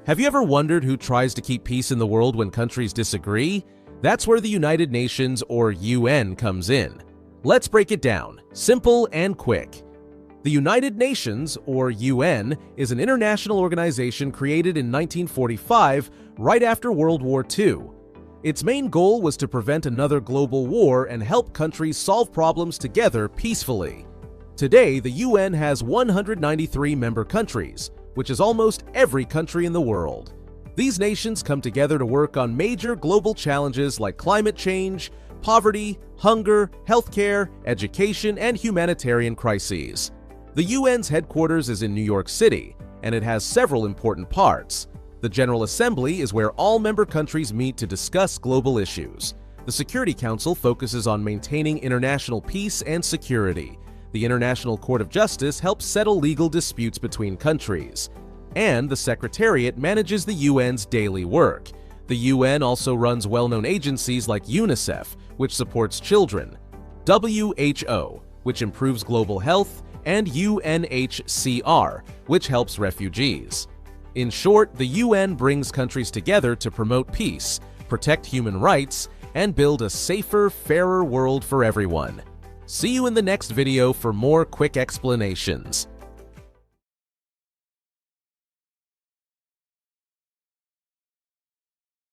Have you ever wondered who tries to keep peace in the world when countries disagree? That's where the United Nations, or UN, comes in. Let's break it down, simple and quick. The United Nations, or UN, is an international organization created in 1945, right after World War II. Its main goal was to prevent another global war and help countries solve problems together peacefully. Today, the UN has 193 member countries, which is almost every country in the world. These nations come together to work on major global challenges like climate change, poverty, hunger, healthcare, education, and humanitarian crises. The UN's headquarters is in New York City, and it has several important parts. The General Assembly is where all member countries meet to discuss global issues. The Security Council focuses on maintaining international peace and security. The International Court of Justice helps settle legal disputes between countries. And the Secretariat manages the UN's daily work. The UN also runs well-known agencies like UNICEF, which supports children, WHO, which improves global health, and UNHCR, which helps refugees. In short, the UN brings countries together to promote peace, protect human rights, and build a safer, fairer world for everyone. See you in the next video for more quick explanations.